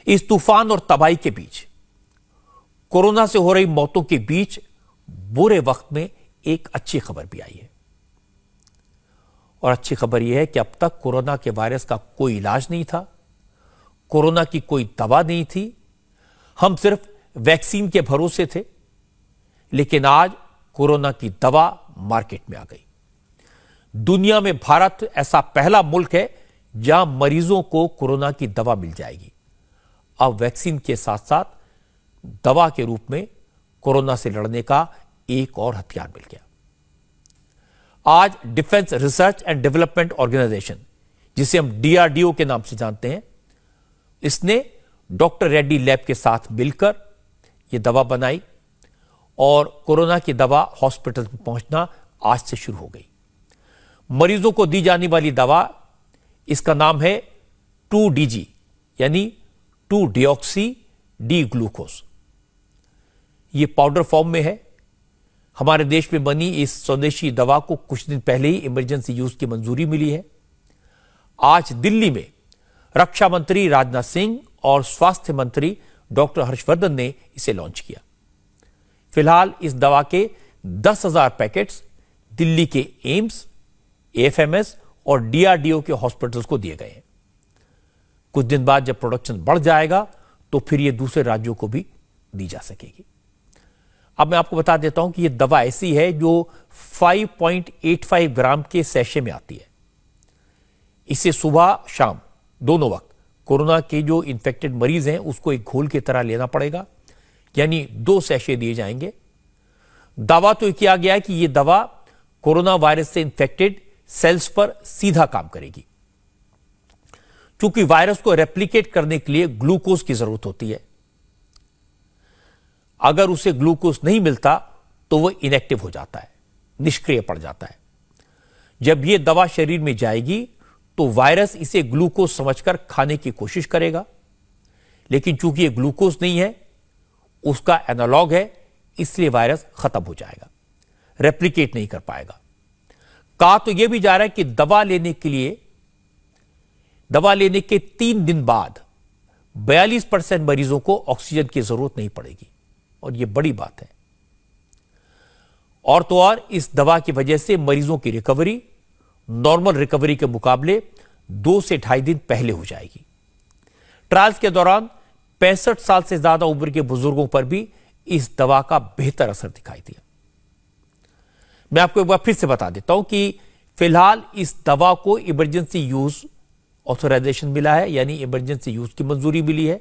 इस तूफान और तबाही के बीच, कोरोना से हो रही मौतों के बीच बुरे वक्त में एक अच्छी खबर भी आई है। और अच्छी खबर यह है कि अब तक कोरोना के वायरस का कोई इलाज नहीं था, कोरोना की कोई दवा नहीं थी, हम सिर्फ वैक्सीन के भरोसे थे। लेकिन आज कोरोना की दवा मार्केट में आ गई। दुनिया में भारत ऐसा पहला मुल्क है जहां मरीजों को कोरोना की दवा मिल जाएगी। अब वैक्सीन के साथ साथ दवा के रूप में कोरोना से लड़ने का एक और हथियार मिल गया। आज defence research and development organisation, जिसे हम डीआरडीओ के नाम से जानते हैं, इसने डॉक्टर रेड्डी लैब के साथ मिलकर यह दवा बनाई और कोरोना की दवा हॉस्पिटल में पहुंचना आज से शुरू हो गई। मरीजों को दी जाने वाली दवा, इसका नाम है 2DG यानी 2-डिऑक्सी डी ग्लूकोज। यह पाउडर फॉर्म में है। हमारे देश में बनी इस स्वदेशी दवा को कुछ दिन पहले ही इमरजेंसी यूज की मंजूरी मिली है। आज दिल्ली में रक्षा मंत्री राजनाथ सिंह और स्वास्थ्य मंत्री डॉक्टर हर्षवर्धन ने इसे लॉन्च किया। फिलहाल इस दवा के 10,000 पैकेट्स दिल्ली के एम्स, एएफएमएस और डीआरडीओ के हॉस्पिटल्स को दिए गए हैं। कुछ दिन बाद जब प्रोडक्शन बढ़ जाएगा तो फिर यह दूसरे राज्यों को भी दी जा सकेगी। अब मैं आपको बता देता हूं कि यह दवा ऐसी है जो 5.85 ग्राम के सैशे में आती है। इसे सुबह शाम दोनों वक्त कोरोना के जो इन्फेक्टेड मरीज हैं उसको एक घोल की तरह लेना पड़ेगा, यानी 2 सैशे दिए जाएंगे। दावा तो किया गया है कि यह दवा कोरोना वायरस से इन्फेक्टेड सेल्स पर सीधा काम करेगी। क्योंकि वायरस को रेप्लिकेट करने के लिए ग्लूकोज की जरूरत होती है। अगर उसे ग्लूकोज नहीं मिलता तो वह इनएक्टिव हो जाता है, निष्क्रिय पड़ जाता है। जब यह दवा शरीर में जाएगी तो वायरस इसे ग्लूकोज समझकर खाने की कोशिश करेगा, लेकिन चूंकि यह ग्लूकोज नहीं है, उसका एनालॉग है, इसलिए वायरस खत्म हो जाएगा, रेप्लिकेट नहीं कर पाएगा। कहा तो यह भी जा रहा है कि दवा लेने के 3 दिन बाद 42% मरीजों को ऑक्सीजन की जरूरत नहीं पड़ेगी, और यह बड़ी बात है। और तो और इस दवा की वजह से मरीजों की रिकवरी नॉर्मल रिकवरी के मुकाबले 2 से 2.5 दिन पहले हो जाएगी। ट्रायल्स के दौरान 65 साल से ज्यादा उम्र के बुजुर्गों पर भी इस दवा का बेहतर असर दिखाई दिया। मैं आपको एक बार फिर से बता देता हूं कि फिलहाल इस दवा को इमरजेंसी यूज ऑथराइजेशन मिला है, यानी इमरजेंसी यूज की मंजूरी मिली है।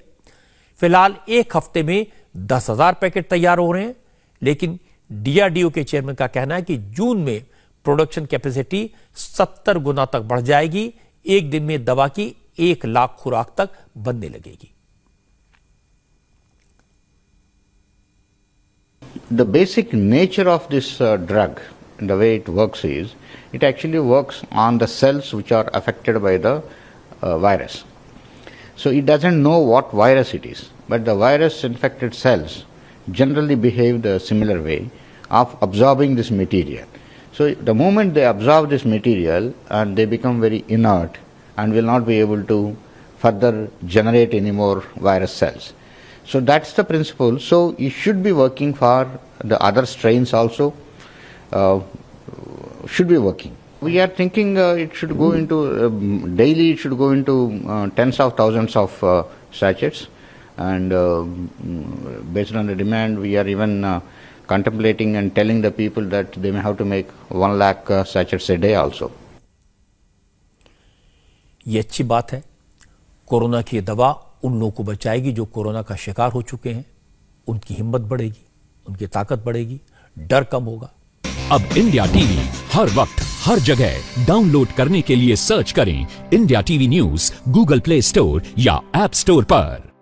फिलहाल एक हफ्ते में 10,000 पैकेट तैयार हो रहे हैं, लेकिन डीआरडीओ के चेयरमैन का कहना है कि जून में प्रोडक्शन कैपेसिटी 70 गुना तक बढ़ जाएगी। एक दिन में दवा की 1 लाख खुराक तक बनने लगेगी। The basic nature of this drug, the way it works is, it actually works on the cells which are affected by the virus. So it doesn't know what virus it is, but the virus infected cells generally behave the similar way of absorbing this material. So the moment they absorb this material and they become very inert and will not be able to further generate any more virus cells. So that's the principle. So it should be working for the other strains also, should be working. We are thinking it should go into, daily it should go into tens of thousands of sachets, and based on the demand we are even contemplating and telling the people that they may have to make 1 lakh sachets a day also. ये अच्छी बात है। Corona की दवा उन लोगों को बचाएगी जो कोरोना का शिकार हो चुके हैं। उनकी हिम्मत बढ़ेगी, उनकी ताकत बढ़ेगी, डर कम होगा। अब इंडिया टीवी हर वक्त हर जगह डाउनलोड करने के लिए सर्च करें India TV news Google play store या ऐप स्टोर पर।